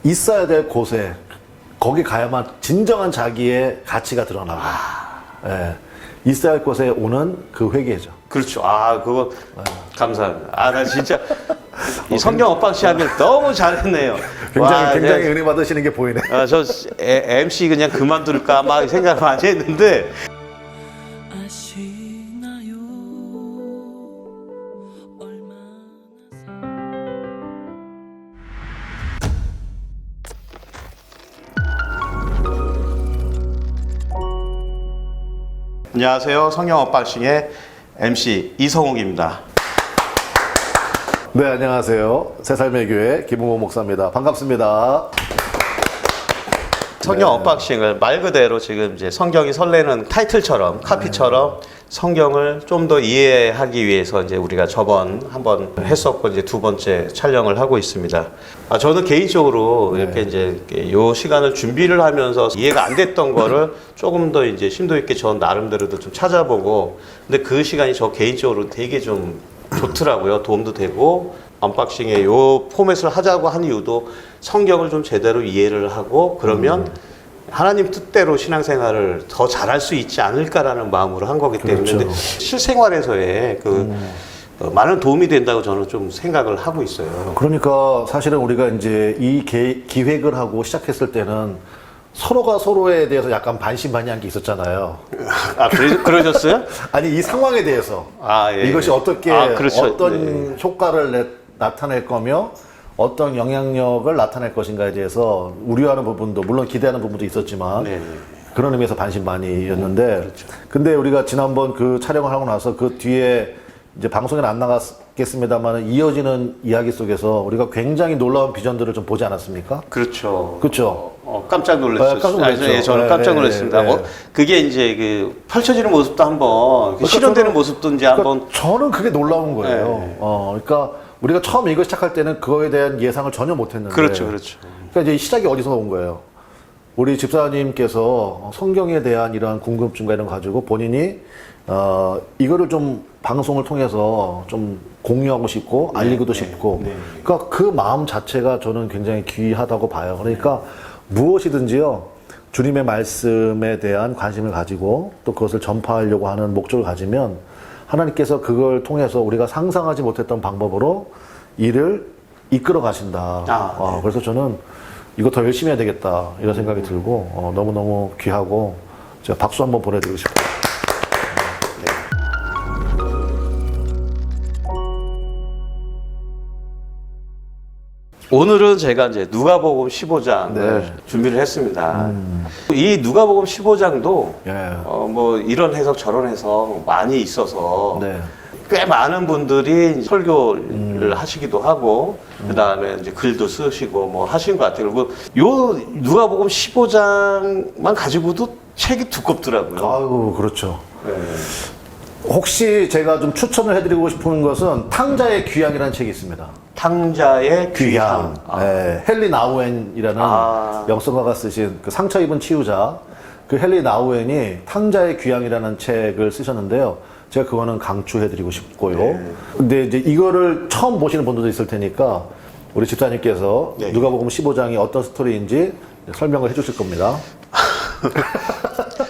있어야 될 곳에 거기 가야만 진정한 자기의 가치가 드러나고 예, 있어야 할 곳에 오는 그 회개죠. 그렇죠. 아, 그거 감사합니다. 아, 나 진짜 이 성경 엇박씨 하면 너무 잘했네요. 굉장히 은혜 받으시는 게 보이네. 저 MC 그냥 그만둘까 막 생각 많이 했는데. 아시나요? 얼마나 안녕하세요. 성경 엇박싱의 MC 이성욱입니다. 네, 안녕하세요. 새살의 교회 김웅호 목사입니다. 반갑습니다. 성경 엇박싱을 말 그대로 지금 이제 성경이 설레는 타이틀처럼 카피처럼 성경을 좀 더 이해하기 위해서 이제 우리가 저번 한번 했었고 이제 두 번째 촬영을 하고 있습니다. 저는 개인적으로 이렇게 이제 요 시간을 준비를 하면서 이해가 안 됐던 거를 조금 더 이제 심도 있게 저 나름대로도 좀 찾아보고 근데 그 시간이 저 개인적으로 되게 좀 좋더라고요. 도움도 되고 언박싱의 요 포맷을 하자고 한 이유도 성경을 좀 제대로 이해를 하고 그러면 하나님 뜻대로 신앙생활을 더 잘할 수 있지 않을까라는 마음으로 한 거기 때문에 그렇죠. 근데 실생활에서의 많은 도움이 된다고 저는 좀 생각을 하고 있어요. 그러니까 사실은 우리가 이제 이 기획을 하고 시작했을 때는 서로가 서로에 대해서 약간 반신반의한 게 있었잖아요. 아, 그러셨어요? 아니, 이 상황에 대해서 예. 이것이 어떻게 그렇죠. 어떤 효과를 나타낼 거며 어떤 영향력을 나타낼 것인가에 대해서 우려하는 부분도 물론 기대하는 부분도 있었지만 네. 그런 의미에서 반신반의였는데 그렇죠. 근데 우리가 지난번 그 촬영을 하고 나서 그 뒤에 이제 방송에는 안 나갔겠습니다만 이어지는 이야기 속에서 우리가 굉장히 놀라운 비전들을 좀 보지 않았습니까? 그렇죠. 그렇죠. 깜짝 놀랐어요. 네, 깜짝 놀랐죠. 예, 저는 깜짝 놀랐습니다. 그게 이제 그 펼쳐지는 모습도 한번 실현되는 모습도 이제 한번 저는 그게 놀라운 거예요. 네. 그러니까 우리가 처음 이거 시작할 때는 그거에 대한 예상을 전혀 못했는데. 그렇죠. 그러니까 이제 시작이 어디서 온 거예요? 우리 집사님께서 성경에 대한 이러한 궁금증과 이런 거 가지고 본인이 이거를 좀 방송을 통해서 좀 공유하고 싶고 알리고도 싶고 그러니까 그 마음 자체가 저는 굉장히 귀하다고 봐요. 그러니까 무엇이든지요 주님의 말씀에 대한 관심을 가지고 또 그것을 전파하려고 하는 목적을 가지면 하나님께서 그걸 통해서 우리가 상상하지 못했던 방법으로 일을 이끌어 가신다. 그래서 저는 이거 더 열심히 해야 되겠다 이런 생각이 들고 너무너무 귀하고 제가 박수 한번 보내드리고 싶어요. 오늘은 제가 이제 누가복음 15장을 준비를 했습니다. 이 누가복음 15장도 뭐 이런 해석 저런 해석 많이 있어서 꽤 많은 분들이 설교를 하시기도 하고 그 다음에 이제 글도 쓰시고 뭐 하신 것 같아요. 그리고 요 누가복음 15장만 가지고도 책이 두껍더라고요. 아유, 그렇죠. 혹시 제가 좀 추천을 해드리고 싶은 것은 탕자의 귀향이라는 책이 있습니다. 탕자의 귀향. 헨리 나우엔이라는 영성가가 쓰신 그 상처 입은 치유자 그 헨리 나우엔이 탕자의 귀향이라는 책을 쓰셨는데요. 제가 그거는 강추해드리고 싶고요. 근데 이제 이거를 처음 보시는 분들도 있을 테니까 우리 집사님께서 누가복음 15장이 어떤 스토리인지 설명을 해주실 겁니다.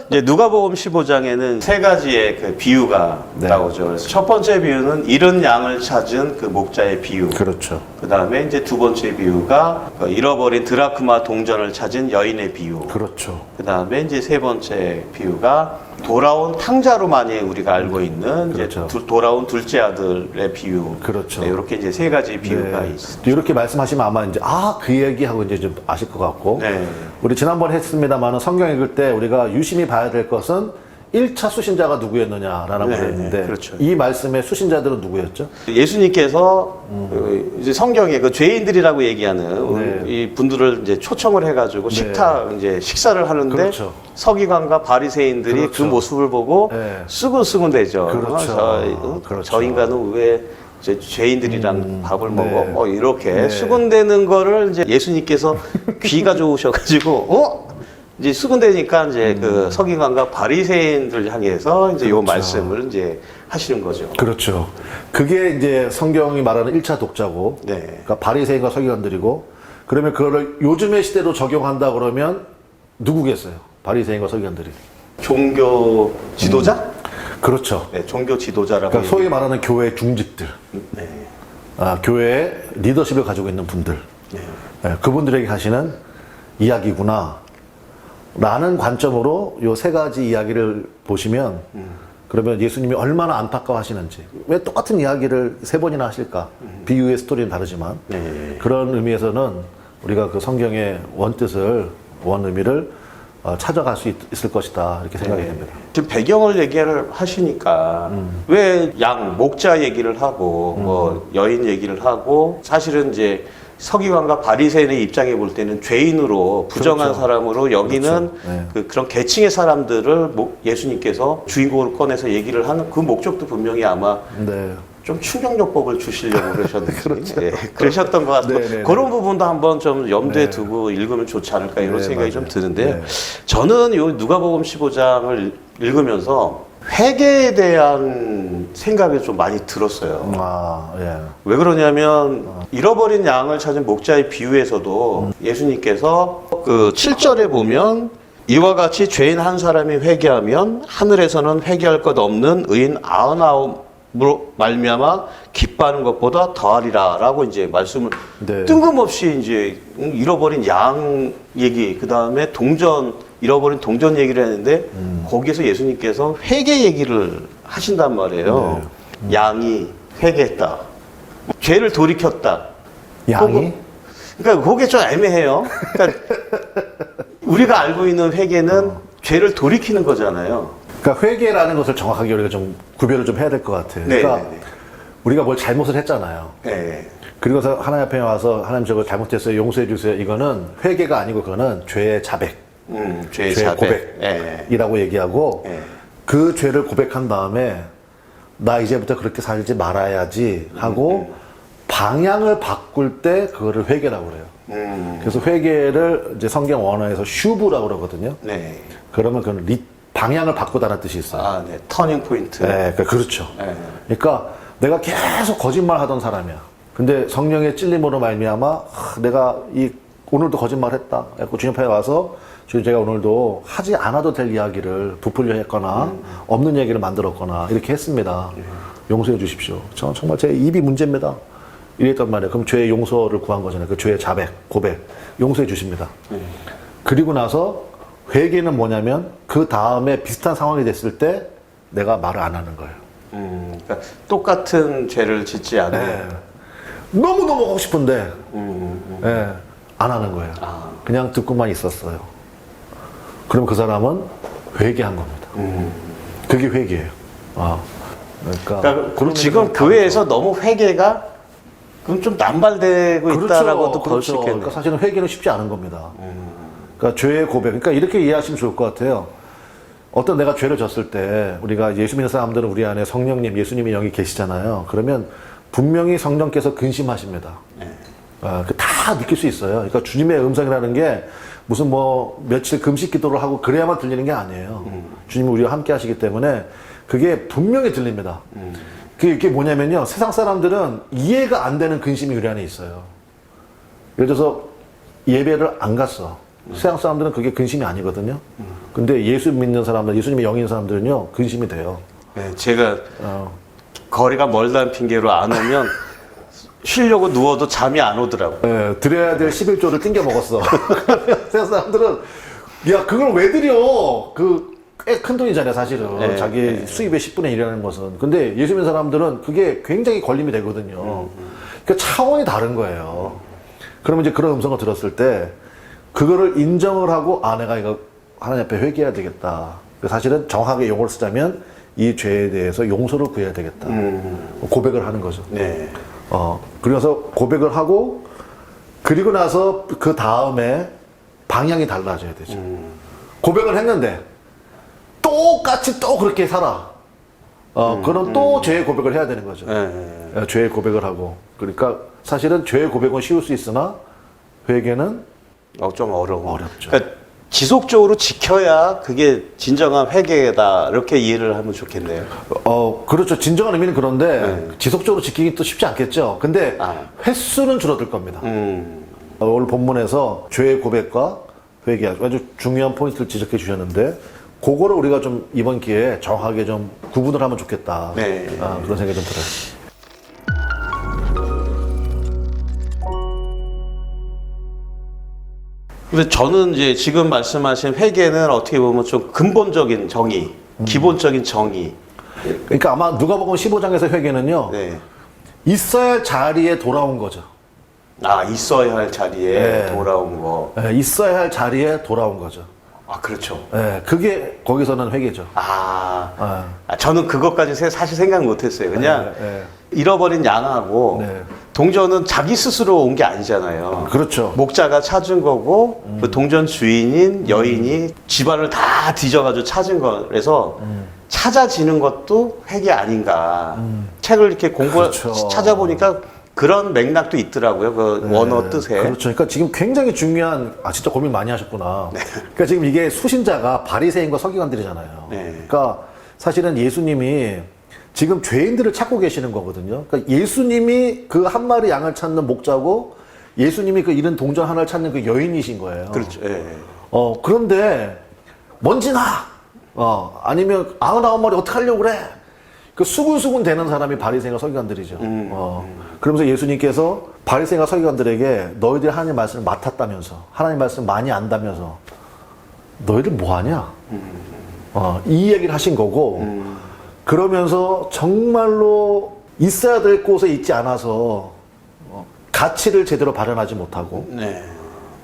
이제 누가복음 15장에는 세 가지의 그 비유가 나오죠. 그래서 첫 번째 비유는 잃은 양을 찾은 그 목자의 비유. 그렇죠. 그 다음에 이제 두 번째 비유가 그 잃어버린 드라크마 동전을 찾은 여인의 비유. 그렇죠. 그 다음에 이제 세 번째 비유가 돌아온 탕자로 많이 우리가 알고 있는 이제 돌아온 둘째 아들의 비유. 그렇죠. 이렇게 이제 세 가지 비유가 있습니다. 이렇게 말씀하시면 아마 이제 그 얘기하고 이제 좀 아실 것 같고 우리 지난번에 했습니다만은 성경 읽을 때 우리가 유심히 봐야 될 것은 1차 수신자가 누구였느냐라는 걸 했는데 그렇죠. 이 말씀의 수신자들은 누구였죠? 예수님께서 이제 성경에 그 죄인들이라고 얘기하는 이 분들을 이제 초청을 해가지고 이제 식사를 하는데 서기관과 바리새인들이 그 모습을 보고 쓰군쓰군대죠. 저 인간은 왜 죄인들이랑 밥을 먹어? 뭐 이렇게 수군대는 거를 이제 예수님께서 귀가 좋으셔가지고 이제 수군대니까 이제 그 서기관과 바리새인들 향해서 이제 요 말씀을 이제 하시는 거죠. 그렇죠. 그게 이제 성경이 말하는 1차 독자고, 그러니까 바리새인과 서기관들이고, 그러면 그거를 요즘의 시대로 적용한다 그러면 누구겠어요? 바리새인과 서기관들이. 종교 지도자? 그렇죠. 네, 종교 지도자라고. 그러니까 소위 말하는 교회 중직들, 네. 교회의 리더십을 가지고 있는 분들, 네. 그분들에게 하시는 이야기구나 라는 관점으로 요 세 가지 이야기를 보시면 그러면 예수님이 얼마나 안타까워하시는지, 왜 똑같은 이야기를 세 번이나 하실까? 비유의 스토리는 다르지만 네. 그런 의미에서는 우리가 그 성경의 원뜻을, 원 의미를 찾아갈 수 있을 것이다 이렇게 생각이 됩니다. 지금 배경을 얘기를 하시니까 왜 양 목자 얘기를 하고 뭐 여인 얘기를 하고, 사실은 이제 서기관과 바리새인의 입장에 볼 때는 죄인으로 부정한 그렇죠. 사람으로 여기는 그렇죠. 네. 그런 계층의 사람들을 예수님께서 주인공으로 꺼내서 얘기를 하는 그 목적도 분명히 아마 네. 좀 충격요법을 주시려고 그러셨는데 그렇죠. 예, 그러셨던 것 같고, 네, 네, 그런 부분도 한번 좀 염두에 네. 두고 읽으면 좋지 않을까 이런 네, 생각이 맞아요. 좀 드는데요. 네. 저는 요 누가복음 15장을 읽으면서 회개에 대한 생각이 좀 많이 들었어요. 예. 왜 그러냐면 잃어버린 양을 찾은 목자의 비유에서도 예수님께서 그 7절에 보면 이와 같이 죄인 한 사람이 회개하면 하늘에서는 회개할 것 없는 의인 99으로 말미암아 기뻐하는 것보다 더하리라라고 이제 말씀을 네. 뜬금없이 이제 잃어버린 양 얘기, 그 다음에 잃어버린 동전 얘기를 했는데 거기서 예수님께서 회개 얘기를 하신단 말이에요. 양이 회개했다, 죄를 돌이켰다. 양이? 그러니까 그게 좀 애매해요. 그러니까 우리가 알고 있는 회개는 죄를 돌이키는 거잖아요. 그러니까 회개라는 것을 정확하게 우리가 좀 구별을 좀 해야 될 것 같아요. 네, 그러니까 네, 네. 우리가 뭘 잘못을 했잖아요. 네. 그리고서 하나님 앞에 와서 하나님 저거 잘못했어요, 용서해 주세요. 이거는 회개가 아니고 그거는 죄의 자백, 죄의 죄의 자백. 고백이라고 얘기하고 예. 그 죄를 고백한 다음에 나 이제부터 그렇게 살지 말아야지 하고 방향을 바꿀 때 그거를 회개라고 그래요. 그래서 회개를 이제 성경 원어에서 슈브라고 그러거든요. 네. 그러면 그건 방향을 바꾸다는 뜻이 있어요. 아, 네. 터닝 포인트. 네, 그렇죠. 네. 그러니까 내가 계속 거짓말 하던 사람이야. 근데 성령의 찔림으로 말미암아 내가 오늘도 거짓말했다. 그래서 주님 앞에 와서 주님, 제가 오늘도 하지 않아도 될 이야기를 부풀려 했거나 없는 얘기를 만들었거나 이렇게 했습니다. 용서해 주십시오. 정말 제 입이 문제입니다. 이랬단 말이에요. 그럼 죄의 용서를 구한 거잖아요. 그 죄의 자백, 고백, 용서해 주십니다. 그리고 나서 회개는 뭐냐면 그 다음에 비슷한 상황이 됐을 때 내가 말을 안 하는 거예요. 그러니까 똑같은 죄를 짓지 않는. 네. 너무너무 하고 싶은데 네, 안 하는 거예요. 그냥 듣고만 있었어요. 그럼 그 사람은 회개한 겁니다. 그게 회개예요. 그러니까 그런 지금 의미에서 교회에서 너무 회개가 그럼 좀 남발되고 있다라고도 볼 수 있겠네요. 그러니까 사실은 회개는 쉽지 않은 겁니다. 그러니까 죄의 고백. 그러니까 이렇게 이해하시면 좋을 것 같아요. 어떤 내가 죄를 졌을 때 우리가 예수 믿는 사람들은 우리 안에 성령님, 예수님의 영이 계시잖아요. 그러면 분명히 성령께서 근심하십니다. 다 느낄 수 있어요. 그러니까 주님의 음성이라는 게 무슨 뭐 며칠 금식 기도를 하고 그래야만 들리는 게 아니에요. 주님이 우리와 함께 하시기 때문에 그게 분명히 들립니다. 그게 뭐냐면요. 세상 사람들은 이해가 안 되는 근심이 우리 안에 있어요. 예를 들어서 예배를 안 갔어. 세상 사람들은 그게 근심이 아니거든요. 근데 예수 믿는 사람들, 예수님의 영인 사람들은요, 근심이 돼요. 네, 제가 거리가 멀다는 핑계로 안 오면 쉬려고 누워도 잠이 안 오더라고요. 네, 드려야 될 11조를 띵겨 먹었어. 세상 사람들은, 야, 그걸 왜 드려? 꽤 큰 돈이잖아요, 사실은. 네, 자기 수입의 10분의 1이라는 것은. 근데 예수 믿는 사람들은 그게 굉장히 걸림이 되거든요. 그러니까 차원이 다른 거예요. 그러면 이제 그런 음성을 들었을 때, 그거를 인정을 하고, 내가 이거 하나님 앞에 회개해야 되겠다. 사실은 정확하게 용어를 쓰자면, 이 죄에 대해서 용서를 구해야 되겠다. 고백을 하는 거죠. 네. 그래서 고백을 하고, 그리고 나서 그 다음에 방향이 달라져야 되죠. 고백을 했는데, 똑같이 또 그렇게 살아. 그럼 또 죄의 고백을 해야 되는 거죠. 죄의 고백을 하고. 그러니까 사실은 죄의 고백은 쉬울 수 있으나, 회개는 좀 어렵죠. 그러니까 지속적으로 지켜야 그게 진정한 회개다, 이렇게 이해를 하면 좋겠네요. 그렇죠. 진정한 의미는 그런데 지속적으로 지키기 또 쉽지 않겠죠. 근데 횟수는 줄어들 겁니다. 오늘 본문에서 죄의 고백과 회개 아주 중요한 포인트를 지적해 주셨는데 그거를 우리가 좀 이번 기회에 정확하게 좀 구분을 하면 좋겠다. 네. 그런 생각이 좀 들어요. 근데 저는 이제 지금 말씀하신 회계는 어떻게 보면 좀 근본적인 정의, 기본적인 정의. 그러니까 아마 누가복음 15장에서 회개는요. 네. 있어야 할 자리에 돌아온 거죠. 아, 있어야 할 자리에 네. 돌아온 거. 예, 있어야 할 자리에 돌아온 거죠. 아, 그렇죠. 예, 그게 거기서는 회개죠. 저는 그것까지 사실 생각 못 했어요. 그냥 네, 잃어버린 양하고 네. 동전은 자기 스스로 온 게 아니잖아요. 그렇죠. 목자가 찾은 거고 그 동전 주인인 여인이 집안을 다 뒤져가지고 찾은 거라서 찾아지는 것도 회개 아닌가. 책을 이렇게 그렇죠. 찾아보니까 그런 맥락도 있더라고요. 그 원어 뜻에. 그렇죠. 그러니까 지금 굉장히 중요한, 진짜 고민 많이 하셨구나. 그러니까 지금 이게 수신자가 바리새인과 서기관들이잖아요. 네. 그러니까 사실은 예수님이 지금 죄인들을 찾고 계시는 거거든요. 그러니까 예수님이 그 한 마리 양을 찾는 목자고 예수님이 그 잃은 동전 하나를 찾는 그 여인이신 거예요. 그렇죠. 예. 그런데 먼지 나! 아니면 99마리 어떡하려고 그래? 그 수군수군 되는 사람이 바리새인과 서기관들이죠. 그러면서 예수님께서 바리새인과 서기관들에게 너희들이 하나님 말씀을 맡았다면서 하나님 말씀 많이 안다면서 너희들 뭐하냐? 이 얘기를 하신 거고 그러면서 정말로 있어야 될 곳에 있지 않아서 가치를 제대로 발현하지 못하고 네.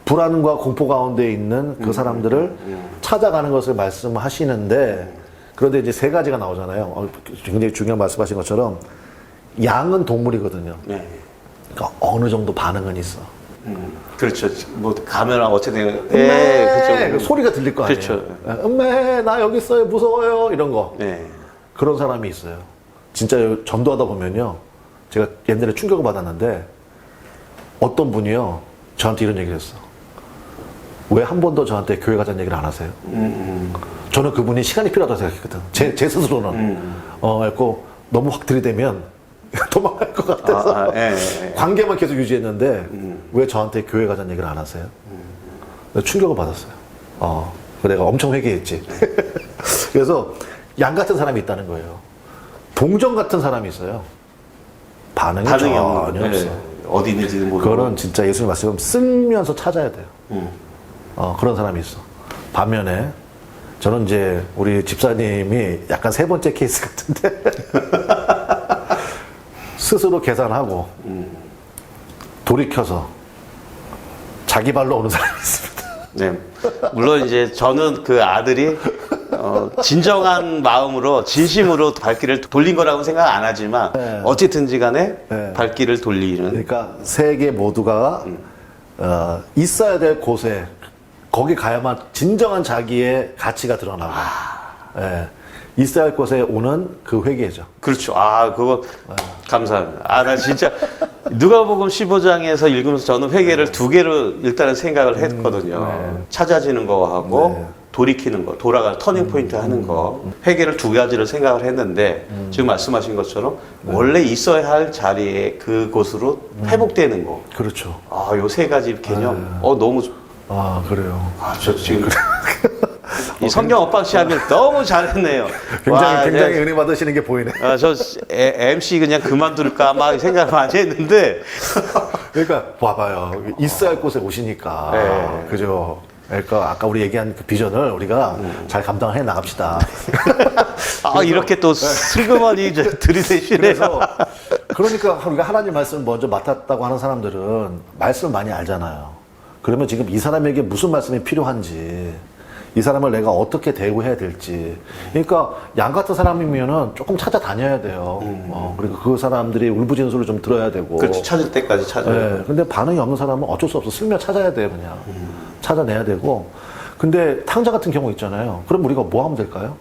불안과 공포 가운데 있는 그 사람들을 찾아가는 것을 말씀하시는데 그런데 이제 세 가지가 나오잖아요. 굉장히 중요한 말씀하신 것처럼 양은 동물이거든요. 네. 그러니까 어느 정도 반응은 있어. 그렇죠. 뭐 가면 어쨌든 그 소리가 들릴 거 아니에요. 그렇죠. 음메 나 여기 있어요 무서워요 이런 거. 네. 그런 사람이 있어요. 진짜 전도하다 보면요. 제가 옛날에 충격을 받았는데 어떤 분이요. 저한테 이런 얘기를 했어. 왜 한 번도 저한테 교회 가자는 얘기를 안 하세요? 저는 그분이 시간이 필요하다고 생각했거든. 제 스스로는. 그래서 너무 확 들이대면 도망갈 것 같아서 관계만 계속 유지했는데 왜 저한테 교회 가자는 얘기를 안 하세요? 충격을 받았어요. 내가 엄청 회개했지. 그래서 양 같은 사람이 있다는 거예요. 동정 같은 사람이 있어요. 반응이 전혀 없어. 어디 있는지는 모르고. 그거는 진짜 예수님 말씀 쓰면서 찾아야 돼요. 그런 사람이 있어. 반면에 저는 이제 우리 집사님이 약간 세 번째 케이스 같은데 스스로 계산하고 돌이켜서 자기 발로 오는 사람이 있습니다. 네. 물론 이제 저는 그 아들이 진정한 마음으로 진심으로 발길을 돌린 거라고 생각 안 하지만 어쨌든지 간에 발길을 돌리는. 그러니까 세계 모두가 있어야 될 곳에 거기 가야만 진정한 자기의 가치가 드러나고 있어야 할 곳에 오는 그 회개죠. 그렇죠. 그거 감사합니다. 나 진짜 누가복음 15장에서 읽으면서 저는 회개를 두 개로 일단은 생각을 했거든요. 찾아지는 거하고 돌이키는 거, 터닝 포인트 하는 거. 회개를 두 가지를 생각을 했는데 지금 말씀하신 것처럼 원래 있어야 할 자리에 그곳으로 회복되는 거. 그렇죠. 요 세 가지 개념. 너무 그래요. 저 지금 이 성경 엇박 시합을 너무 잘했네요. 굉장히 은혜 받으시는 게 보이네. 저 MC 그냥 그만둘까 막 생각 많이 했는데. 그러니까 봐봐요. 있어야 할 곳에 오시니까. 그죠. 그러니까 아까 우리 얘기한 그 비전을 우리가 잘 감당해 나갑시다. 이렇게 또 슬그머니 들이대시네요. 그래서 그러니까 우리가 하나님 말씀을 먼저 맡았다고 하는 사람들은 말씀을 많이 알잖아요. 그러면 지금 이 사람에게 무슨 말씀이 필요한지, 이 사람을 내가 어떻게 대우해야 될지. 그러니까 양 같은 사람이면은 조금 찾아다녀야 돼요. 그리고 그 사람들이 울부짖는 좀 들어야 되고. 그렇지, 찾을 때까지 찾아야 돼. 근데 반응이 없는 사람은 어쩔 수 없어. 슬며 찾아야 돼요, 그냥. 찾아내야 되고. 근데 탕자 같은 경우 있잖아요. 그럼 우리가 뭐 하면 될까요?